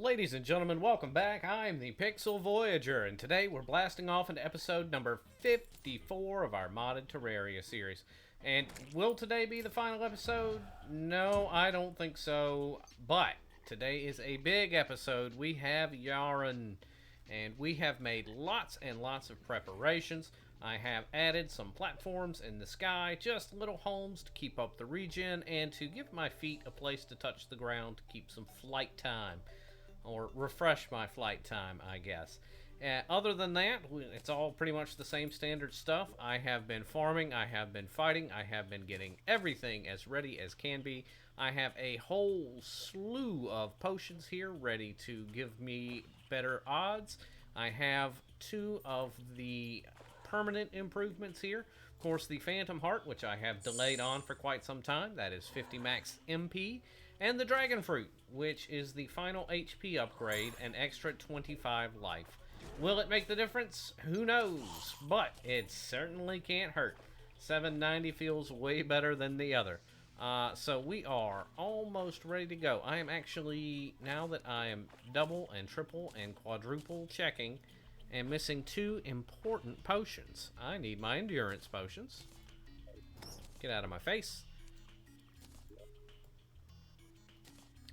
Ladies and gentlemen, welcome back. I'm the Pixel Voyager, and today we're blasting off into episode number 54 of our modded Terraria series. And will today be the final episode? No, I don't think so. But today is a big episode. We have Yharon, and we have made lots and lots of preparations. I have added some platforms in the sky, just little homes to keep up the regen and to give my feet a place to touch the ground to keep some flight time. Or refresh my flight time, I guess. Other than that, it's all pretty much the same standard stuff. I have been farming, I have been fighting, I have been getting everything as ready as can be. I have a whole slew of potions here ready to give me better odds. I have 2 of the permanent improvements here. Of course, the Phantom Heart, which I have delayed on for quite some time. That is 50 max MP. And the Dragon Fruit, which is the final HP upgrade, an extra 25 life. Will it make the difference? Who knows? But it certainly can't hurt. 790 feels way better than the other. So we are almost ready to go. I am actually, now that I am double and triple and quadruple checking, and missing 2 important potions. I need my endurance potions. Get out of my face.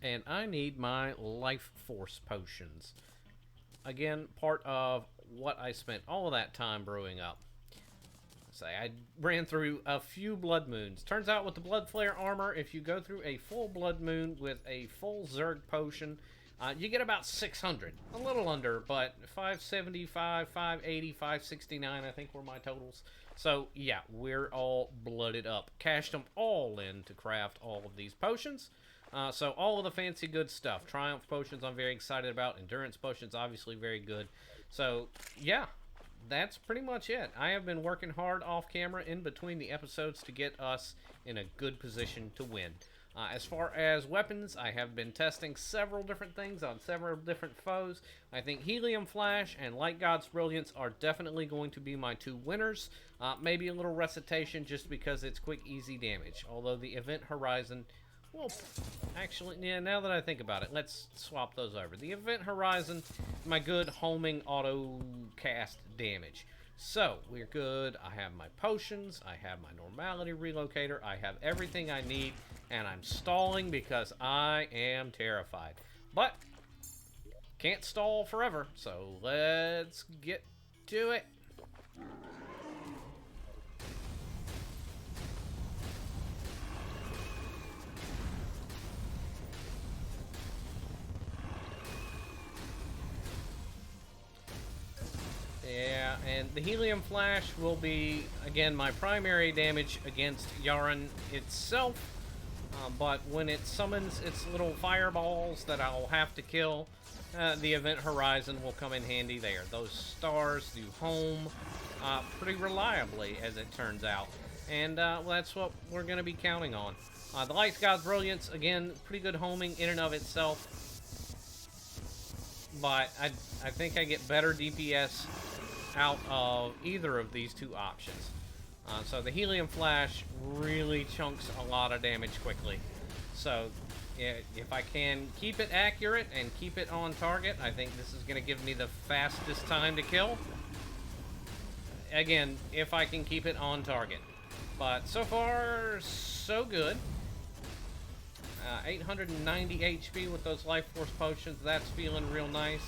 And I need my life force potions. Again, part of what I spent all of that time brewing up. I ran through a few blood moons. Turns out with the blood flare armor, if you go through a full blood moon with a full Zerg potion, you get about 600. A little under, but 575, 580, 569, I think were my totals. So, yeah, we're all blooded up. Cashed them all in to craft all of these potions. So all of the fancy good stuff. Triumph potions I'm very excited about. Endurance potions obviously very good. So yeah, that's pretty much it. I have been working hard off camera in between the episodes to get us in a good position to win. As far as weapons, I have been testing several different things on several different foes. I think Helium Flash and Light God's Brilliance are definitely going to be my 2 winners. Maybe a little Recitation just because it's quick, easy damage. Although the Event Horizon... Well, actually, yeah, now that I think about it, let's swap those over. The Event Horizon, my good homing auto cast damage. So, we're good. I have my potions, I have my normality relocator, I have everything I need, and I'm stalling because I am terrified. But, can't stall forever, so let's get to it. Yeah, and the Helium Flash will be, again, my primary damage against Yharon itself. But when it summons its little fireballs that I'll have to kill, the Event Horizon will come in handy there. Those stars do home pretty reliably, as it turns out. And well, that's what we're going to be counting on. The Light God's Brilliance, again, pretty good homing in and of itself. But I think I get better DPS out of either of these 2 options. So the Helium Flash really chunks a lot of damage quickly. So if I can keep it accurate and keep it on target, I think this is going to give me the fastest time to kill. Again, if I can keep it on target. But so far, so good. 890 HP with those life force potions. That's feeling real nice.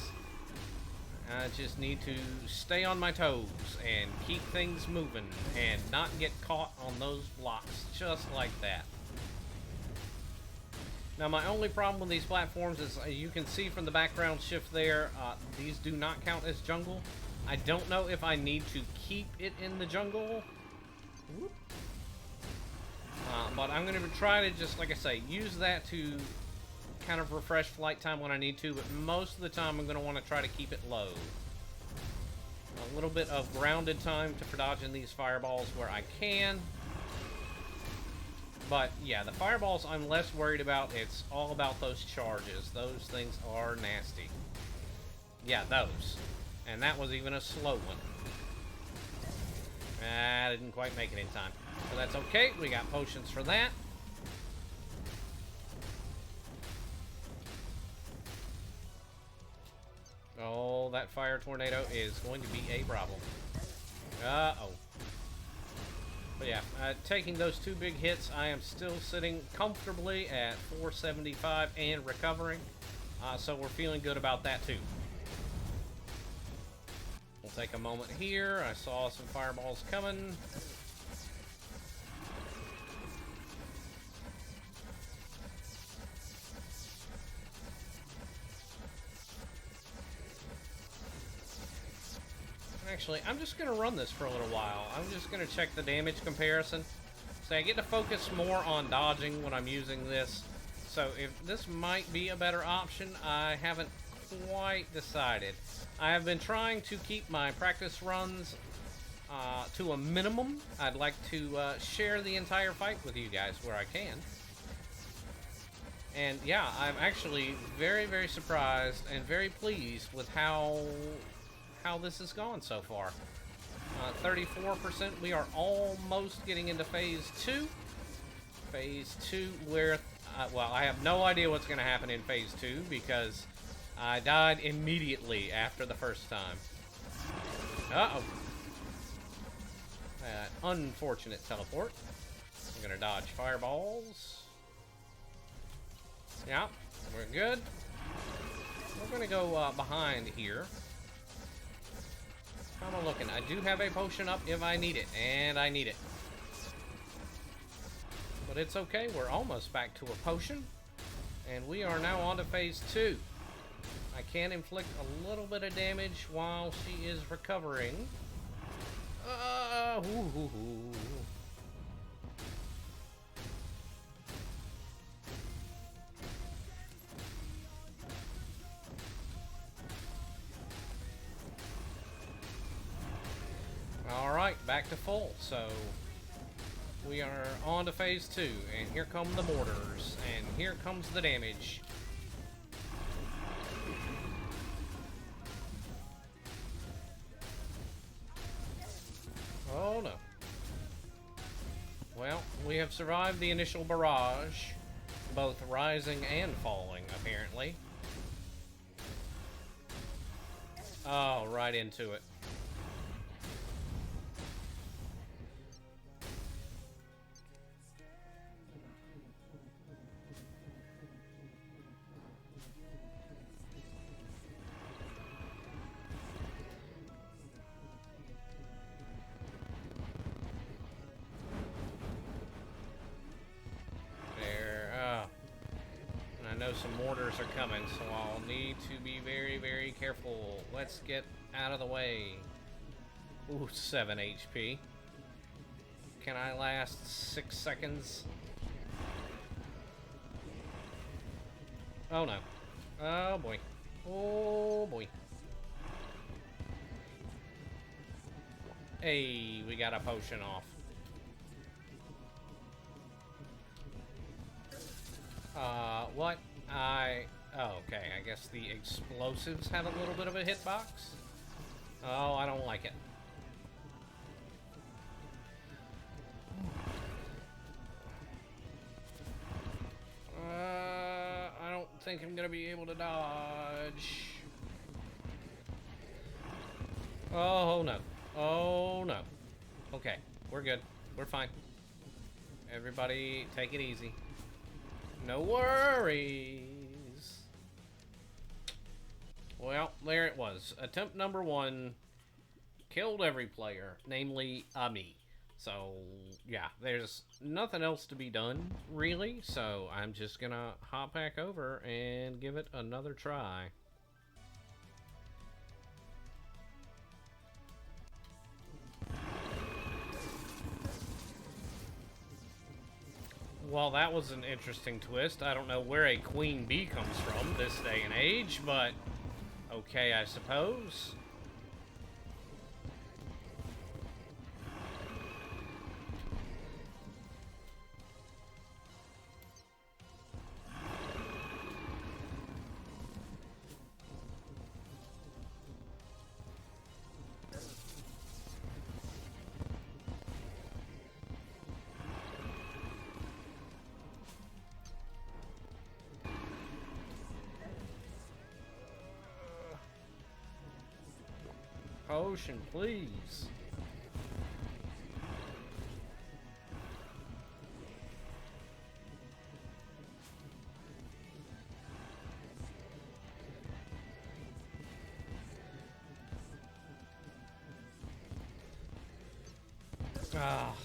I just need to stay on my toes and keep things moving and not get caught on those blocks just like that. Now, my only problem with these platforms is you can see from the background shift there, these do not count as jungle. I don't know if I need to keep it in the jungle. But I'm going to try to just, like I say, use that to kind of refresh flight time when I need to, but most of the time I'm going to want to try to keep it low. A little bit of grounded time for dodging these fireballs where I can. But yeah, the fireballs I'm less worried about. It's all about those charges. Those things are nasty. Yeah, those. And that was even a slow one. I didn't quite make it in time. So that's okay. We got potions for that. that fire tornado is going to be a problem. Uh-oh. But yeah, taking those 2 big hits, I am still sitting comfortably at 475 and recovering. So we're feeling good about that too. We'll take a moment here. I saw some fireballs coming. Actually, I'm just going to run this for a little while. I'm just going to check the damage comparison. So I get to focus more on dodging when I'm using this. So if this might be a better option, I haven't quite decided. I have been trying to keep my practice runs to a minimum. I'd like to share the entire fight with you guys where I can. And yeah, I'm actually very, very surprised and very pleased with how this has gone so far. 34%, we are almost getting into phase 2. Phase 2 where, well, I have no idea what's going to happen in phase 2 because I died immediately after the first time. Uh-oh. Unfortunate teleport. I'm going to dodge fireballs. Yeah, we're good. We're going to go behind here. How am I looking? I do have a potion up if I need it, and I need it. But it's okay, we're almost back to a potion. And we are now on to phase 2. I can inflict a little bit of damage while she is recovering. Alright, back to full. So we are on to phase 2, and here come the mortars, and here comes the damage. Oh no. Well, we have survived the initial barrage, both rising and falling, apparently. Oh, right into it. Some mortars are coming, so I'll need to be very, very careful. Let's get out of the way. Ooh, 7 HP. Can I last 6 seconds? Oh no. Oh boy. Oh boy. Hey, we got a potion off. What? Oh, okay, I guess the explosives have a little bit of a hitbox. Oh, I don't like it. I don't think I'm gonna be able to dodge. Oh, no. Oh, no. Okay, we're good. We're fine. Everybody, take it easy. No worries. Well, there it was. Attempt number 1 killed every player, namely me. So, yeah, there's nothing else to be done, really. So, I'm just gonna hop back over and give it another try. Well, that was an interesting twist. I don't know where a queen bee comes from this day and age, but okay, I suppose. potion, please.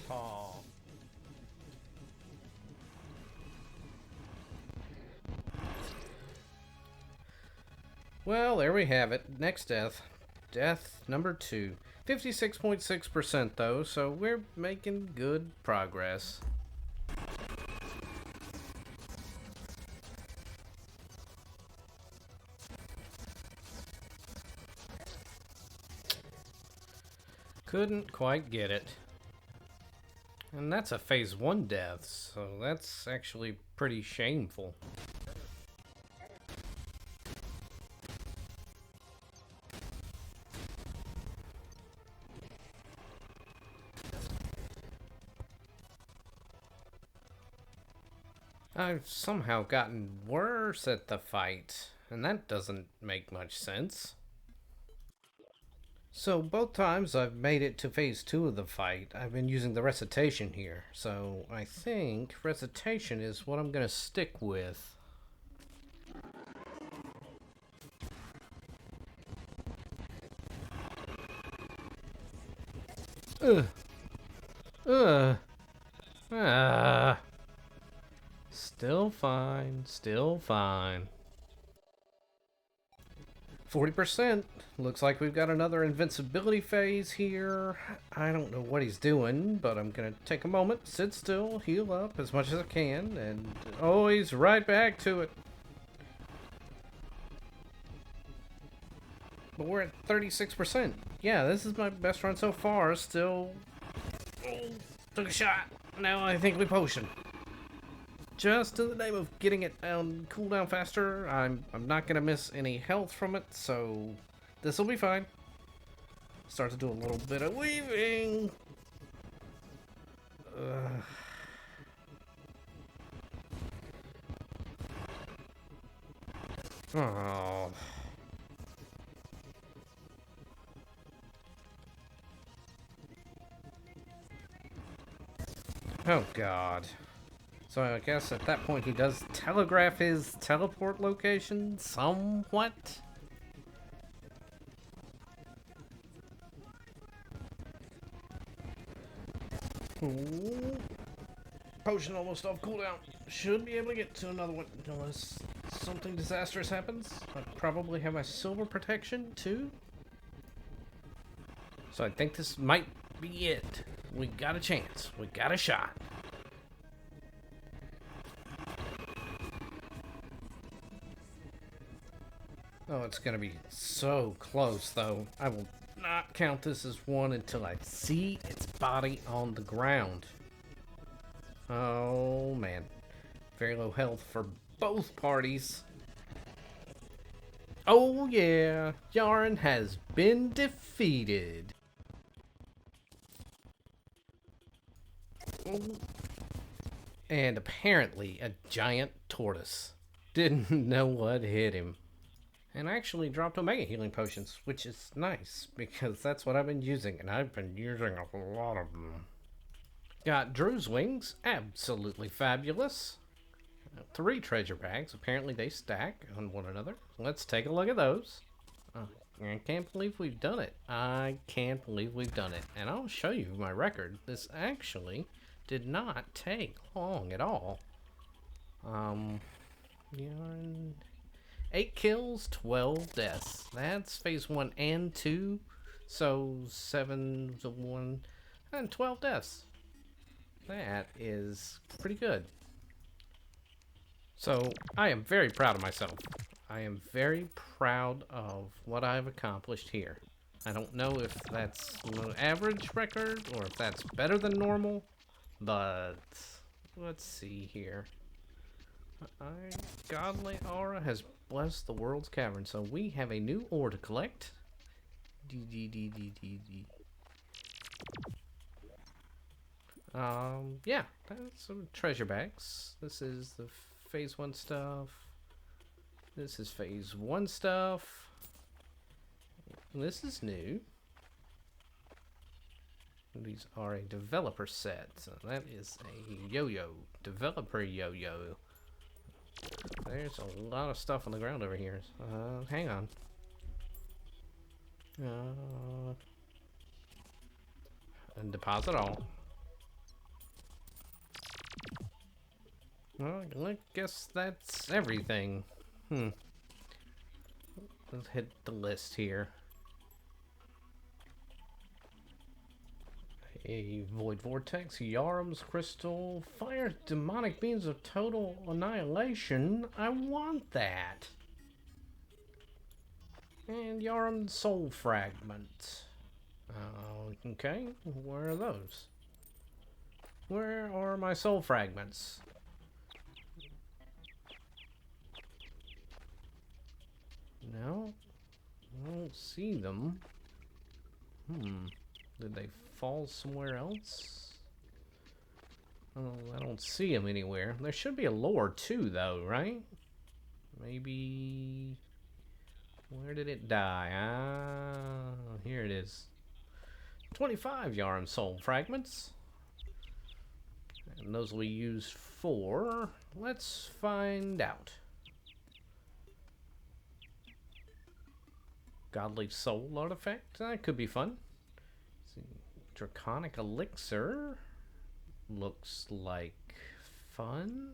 Oh. Well, there we have it. Next death. Death number 2. 56.6% though, so we're making good progress. Couldn't quite get it. And that's a phase 1 death, so that's actually pretty shameful. I've somehow gotten worse at the fight, and that doesn't make much sense. So both times I've made it to phase 2 of the fight, I've been using the recitation here. So I think recitation is what I'm gonna stick with. Ugh. Ugh. Ah. Still fine, still fine. 40%. Looks like we've got another invincibility phase here. I don't know what he's doing, but I'm gonna take a moment, sit still, heal up as much as I can, and oh, he's right back to it. But we're at 36%. Yeah, this is my best run so far. Still, oh, took a shot. Now I think we potion. Just in the name of getting it down, cooldown faster. I'm not gonna miss any health from it, so this will be fine. Start to do a little bit of weaving. Oh. Oh God. So I guess at that point he does telegraph his teleport location somewhat. Ooh. Potion almost off cooldown. Should be able to get to another one unless something disastrous happens. I probably have my silver protection too. So I think this might be it. We got a chance. We got a shot. Oh, it's gonna be so close, though. I will not count this as one until I see its body on the ground. Oh, man. Very low health for both parties. Oh, yeah. Yharon has been defeated. And apparently a giant tortoise. Didn't know what hit him. And I actually dropped Omega Healing Potions, which is nice, because that's what I've been using, and I've been using a lot of them. Got Drew's Wings, absolutely fabulous. 3 treasure bags, apparently they stack on one another. Let's take a look at those. Oh, I can't believe we've done it. I can't believe we've done it. And I'll show you my record. This actually did not take long at all. Yeah, 8 kills, 12 deaths. That's phase 1 and 2. So 7 to 1 and 12 deaths. That is pretty good. So I am very proud of myself. I am very proud of what I've accomplished here. I don't know if that's an average record or if that's better than normal, but let's see here. Godly Aura has blessed the world's cavern, so we have a new ore to collect. Yeah, that's some treasure bags. This is the phase 1 stuff. This is phase 1 stuff. This is new. These are a developer set. So that is a yo-yo. Developer yo-yo. There's a lot of stuff on the ground over here. Hang on. And deposit all. Well, I guess that's everything. Let's hit the list here. A void vortex, Yharon's crystal, fire, demonic beams of total annihilation. I want that. And Yharon's soul fragment. Okay, where are those? Where are my soul fragments? No, I don't see them. Did they fall somewhere else? Oh, I don't see them anywhere. There should be a lore too, though, right? Maybe... Where did it die? Ah, here it is. 25 Yharon soul fragments. And those we use for... Let's find out. Godly soul artifact. That could be fun. Let's see. Draconic elixir. Looks like fun.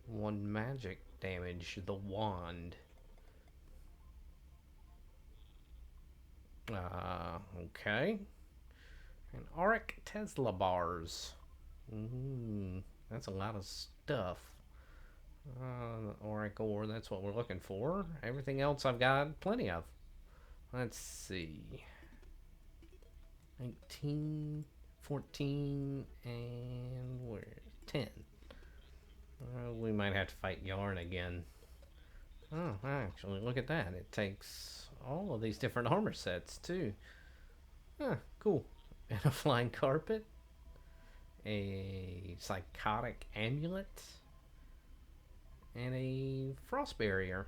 1 magic damage. The wand. Okay. And Auric Tesla bars. That's a lot of stuff. Auric ore, that's what we're looking for. Everything else I've got plenty of. Let's see. 19, 14, and where's 10? We might have to fight Yharon again. Oh, actually, look at that. It takes all of these different armor sets, too. Cool. And a flying carpet. A psychotic amulet. And a frost barrier.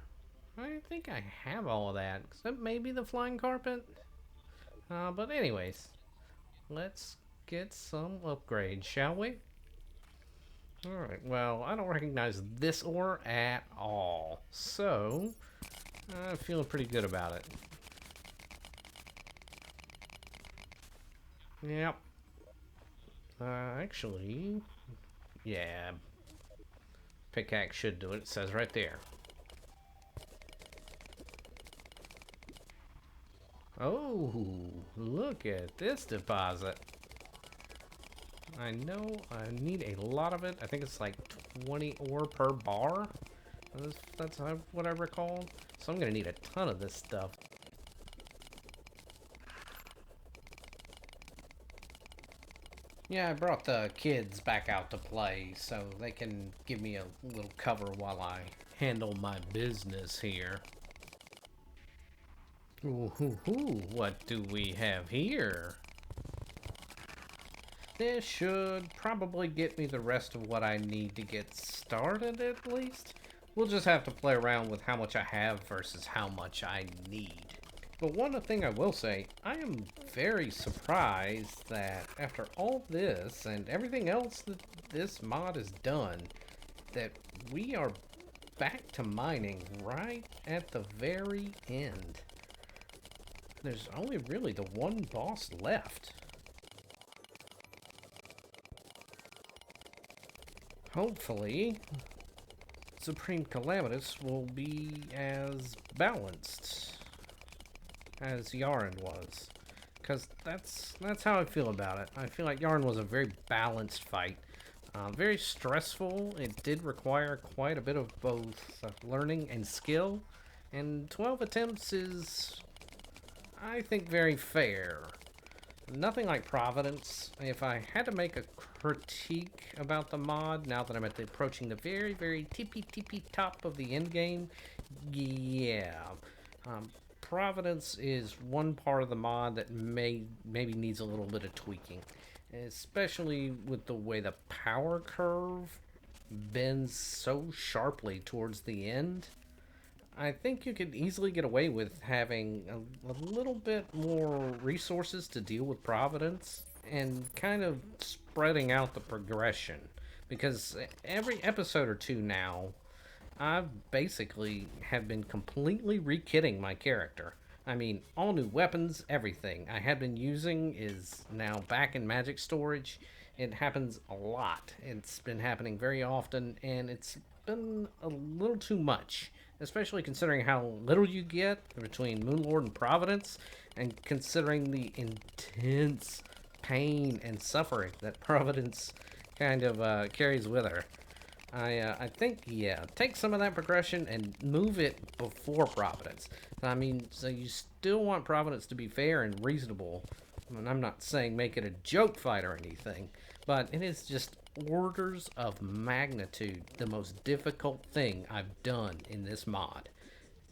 I think I have all of that, except maybe the flying carpet. But anyways, let's get some upgrades, shall we? Alright, well, I don't recognize this ore at all, so I'm feeling pretty good about it. Yep. Actually, yeah. Pickaxe should do it. It says right there. Oh, look at this deposit. I know I need a lot of it. I think it's like 20 ore per bar. That's what I recall. So I'm going to need a ton of this stuff. Yeah, I brought the kids back out to play so they can give me a little cover while I handle my business here. Ooh, what do we have here? This should probably get me the rest of what I need to get started, at least. We'll just have to play around with how much I have versus how much I need. But one thing I will say, I am very surprised that after all this and everything else that this mod has done, that we are back to mining right at the very end. There's only really the one boss left. Hopefully, Supreme Calamitas will be as balanced as Yharon was, because that's how I feel about it. I feel like Yharon was a very balanced fight, very stressful. It did require quite a bit of both learning and skill, and 12 attempts is, I think, very fair. Nothing like Providence. If I had to make a critique about the mod, now that I'm approaching the very, very tippy top of the end game, yeah. Providence is one part of the mod that maybe needs a little bit of tweaking, especially with the way the power curve bends so sharply towards the end. I think you could easily get away with having a little bit more resources to deal with Providence and kind of spreading out the progression. Because every episode or two now, I've basically have been completely re-kitting my character. I mean, all new weapons, everything I had been using is now back in magic storage. It happens a lot. It's been happening very often, and it's been a little too much, especially considering how little you get between Moonlord and Providence, and considering the intense pain and suffering that Providence kind of carries with her. I think, yeah, take some of that progression and move it before Providence. I mean, so you still want Providence to be fair and reasonable. I mean, I'm not saying make it a joke fight or anything, but it is just orders of magnitude the most difficult thing I've done in this mod.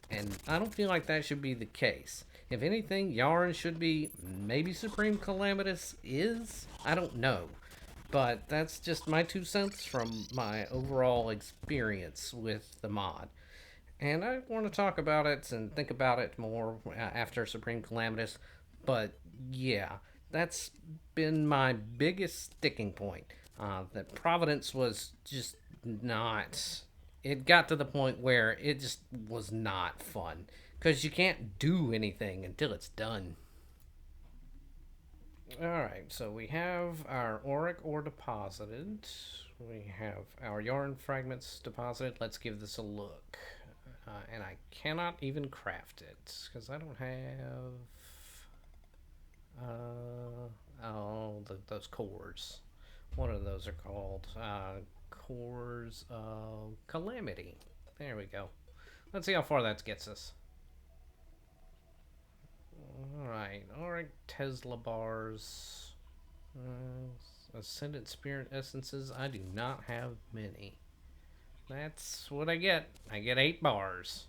And I don't feel like that should be the case. If anything, Yharon should be, maybe Supreme Calamitas is? I don't know. But that's just my 2 cents from my overall experience with the mod. And I want to talk about it and think about it more after Supreme Calamitas. But yeah, that's been my biggest sticking point. That Providence was just not. It got to the point where it just was not fun. Because you can't do anything until it's done. Alright, so we have our auric ore deposited. We have our yarn fragments deposited. Let's give this a look. And I cannot even craft it because I don't have those cores. What are those are called? Cores of Calamity. There we go. Let's see how far that gets us. Alright, auric Tesla bars. Ascendant Spirit Essences. I do not have many. That's what I get. I get 8 bars.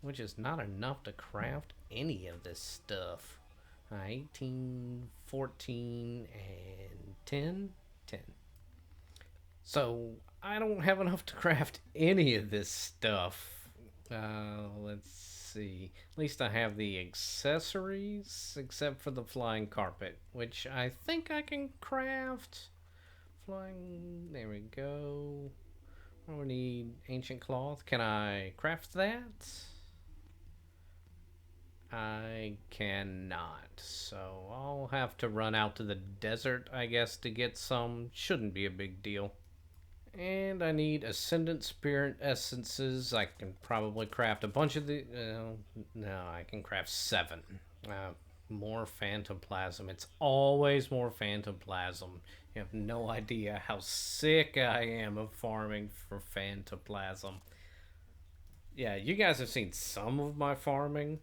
Which is not enough to craft any of this stuff. 18, 14, and 10? 10. So, I don't have enough to craft any of this stuff. Let's see. At least I have the accessories, except for the flying carpet, which I think I can craft. Flying, there we go. Oh, we need ancient cloth. Can I craft that? I cannot. So I'll have to run out to the desert, I guess, to get some. Shouldn't be a big deal. And I need Ascendant Spirit Essences. I can probably craft a bunch of the... no, I can craft 7. More Phantom-Plasm. It's always more Phantom-Plasm. You have no idea how sick I am of farming for Phantom-Plasm. Yeah, you guys have seen some of my farming,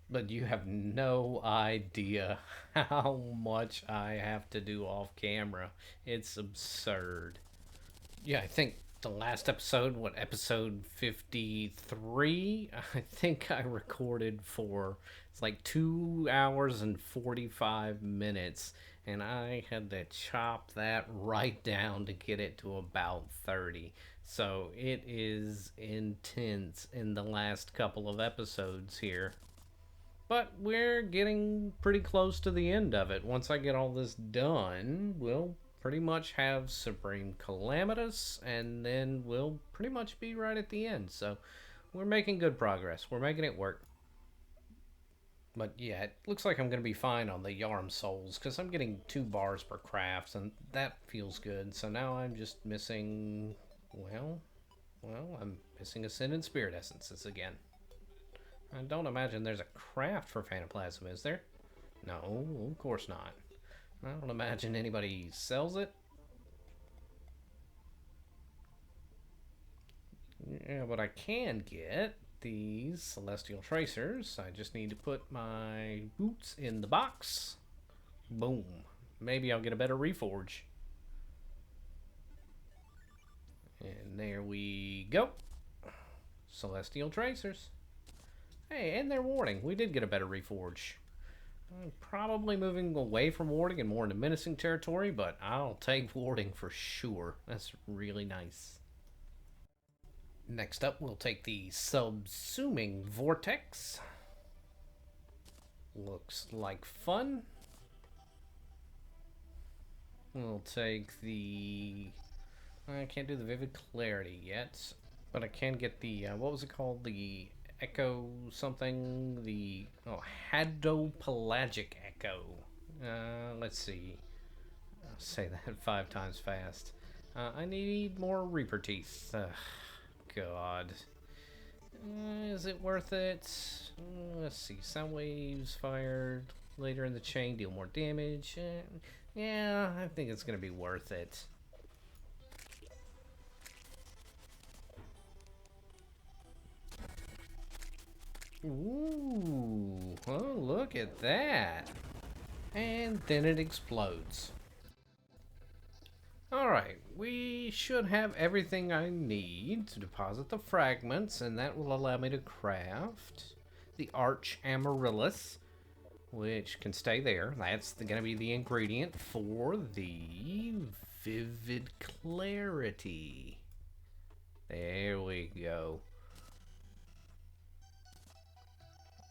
but you have no idea how much I have to do off camera. It's absurd. Yeah, I think the last episode, episode 53? I think I recorded for, it's like 2 hours and 45 minutes, and I had to chop that right down to get it to about 30. So it is intense in the last couple of episodes here. But we're getting pretty close to the end of it. Once I get all this done, we'll pretty much have Supreme Calamitas, and then we'll pretty much be right at the end. So we're making good progress. We're making it work. But yeah, it looks like I'm going to be fine on the Yharon souls, because I'm getting 2 bars per craft, and that feels good. So now I'm just missing, well, I'm missing Ascendant Spirit Essences again. I don't imagine there's a craft for Phantom-Plasm, is there? No, of course not. I don't imagine anybody sells it. Yeah, but I can get these Celestial Tracers. I just need to put my boots in the box. Boom. Maybe I'll get a better reforge. And there we go. Celestial Tracers. Hey, and they're warding. We did get a better reforge. I'm probably moving away from warding and more into menacing territory, but I'll take warding for sure. That's really nice. Next up, we'll take the subsuming vortex. Looks like fun. We'll take the... I can't do the vivid clarity yet, but I can get the, what was it called? The echo something? The, hadopelagic echo. Let's see. I'll say that 5 times fast. I need more Reaper teeth. God. Is it worth it? Let's see. Sound waves fired later in the chain deal more damage. Yeah, I think it's going to be worth it. Ooh, oh, look at that. And then it explodes. Alright, we should have everything I need to deposit the fragments, and that will allow me to craft the Arch Amaryllis, which can stay there. That's going to be the ingredient for the Vivid Clarity. There we go.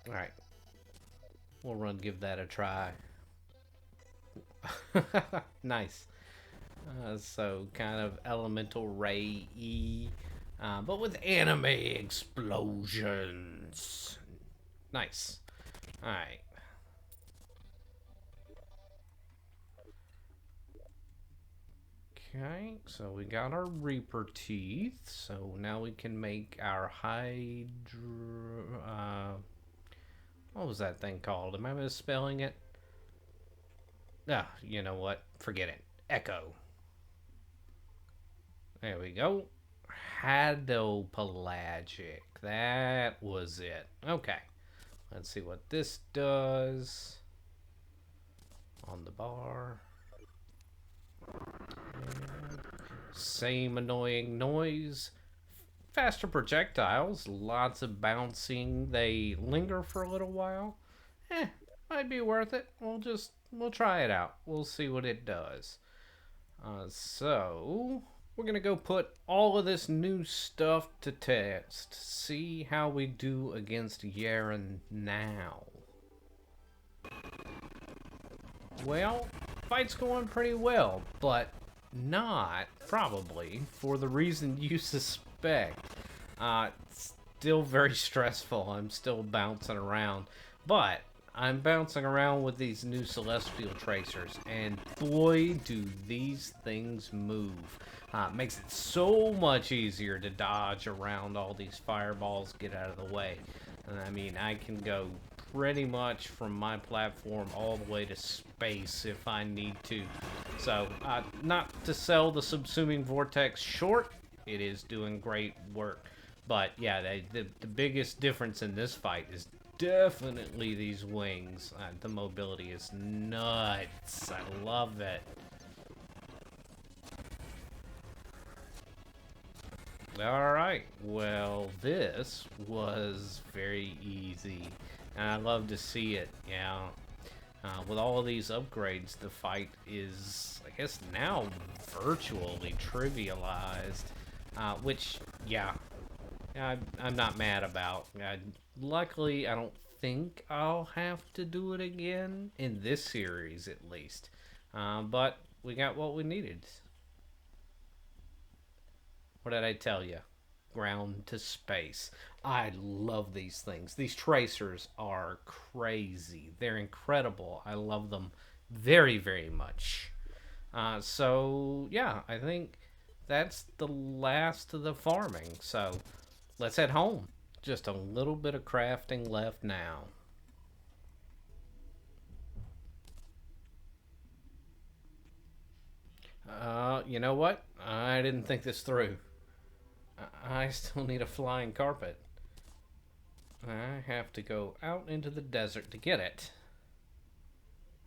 Alright. We'll give that a try. Nice. So kind of elemental ray-y, but with anime explosions. Nice. Alright. Okay, so we got our Reaper teeth. So now we can make our what was that thing called? Am I misspelling it? Ah, you know what? Forget it. Echo. There we go. Hadopelagic. That was it. Okay. Let's see what this does. On the bar. Same annoying noise. Faster projectiles. Lots of bouncing. They linger for a little while. Might be worth it. We'll try it out. We'll see what it does. So... we're going to go put all of this new stuff to test. See how we do against Yharon now. Well, fight's going pretty well, but not, probably, for the reason you suspect. It's still very stressful. I'm still bouncing around. But I'm bouncing around with these new Celestial Tracers, and boy, do these things move. Makes it so much easier to dodge around all these fireballs, get out of the way. And I mean, I can go pretty much from my platform all the way to space if I need to. So, not to sell the Subsuming Vortex short, it is doing great work. But yeah, the biggest difference in this fight is definitely these wings. The mobility is nuts. I love it. Alright, well, this was very easy, and I love to see it, yeah. With all of these upgrades, the fight is, I guess, now virtually trivialized, which, yeah, I'm not mad about. Luckily, I don't think I'll have to do it again, in this series at least, but we got what we needed. What did I tell you? Ground to space. I love these things. These tracers are crazy. They're incredible. I love them very, very much. So, yeah, I think that's the last of the farming. So, let's head home. Just a little bit of crafting left now. You know what? I didn't think this through. I still need a flying carpet. I have to go out into the desert to get it.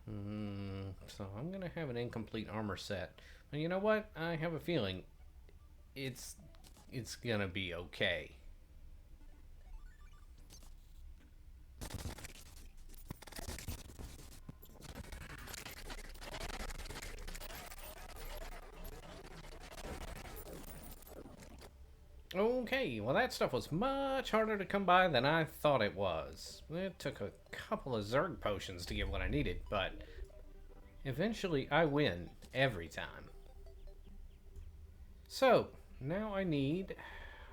So I'm going to have an incomplete armor set. But you know what? I have a feeling it's going to be okay. Okay, well that stuff was much harder to come by than I thought it was. It took a couple of Zerg potions to get what I needed, but eventually I win every time. So, now I need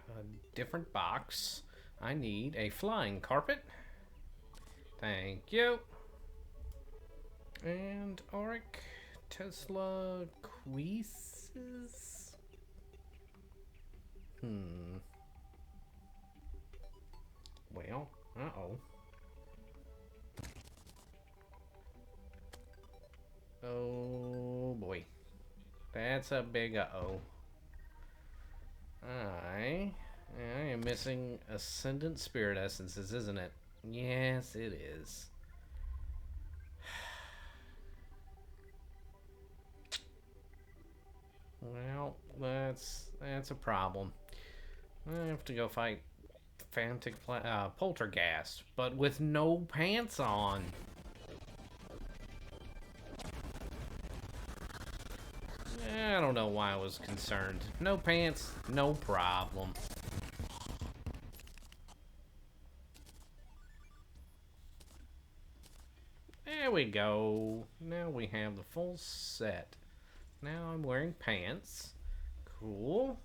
a different box. I need a flying carpet. Thank you. And Auric, Tesla, Queeses. Well, uh-oh. Oh boy. That's a big uh-oh. I am missing Ascendant Spirit Essences, isn't it? Yes, it is. Well, that's a problem. I have to go fight Poltergeist, but with no pants on. I don't know why I was concerned. No pants, no problem. There we go. Now we have the full set. Now I'm wearing pants. Cool.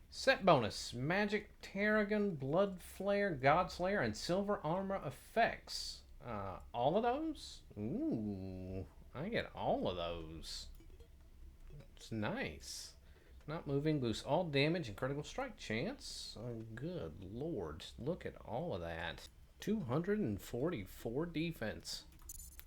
Set bonus. Magic, Tarragon, Blood Flare, God Slayer, and Silver Armor effects. All of those? Ooh. I get all of those. It's nice. Not moving, boosts all damage and critical strike chance. Oh, good lord. Look at all of that. 244 defense.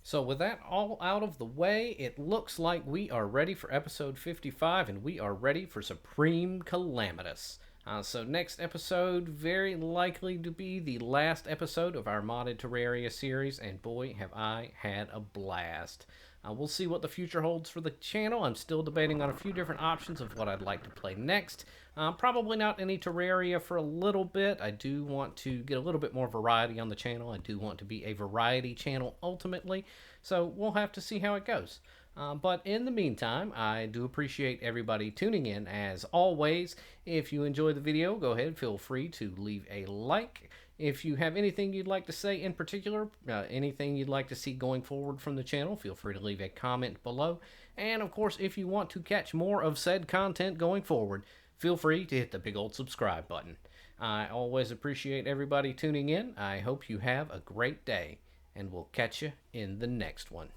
So with that all out of the way, it looks like we are ready for episode 55, and we are ready for Supreme Calamitas. So next episode, very likely to be the last episode of our modded Terraria series, and boy, have I had a blast. We'll see what the future holds for the channel. I'm still debating on a few different options of what I'd like to play next. Probably not any Terraria for a little bit. I do want to get a little bit more variety on the channel. I do want to be a variety channel ultimately. So we'll have to see how it goes. But in the meantime, I do appreciate everybody tuning in as always. If you enjoyed the video, go ahead, feel free to leave a like. If you have anything you'd like to say in particular, anything you'd like to see going forward from the channel, feel free to leave a comment below. And of course, if you want to catch more of said content going forward, feel free to hit the big old subscribe button. I always appreciate everybody tuning in. I hope you have a great day, and we'll catch you in the next one.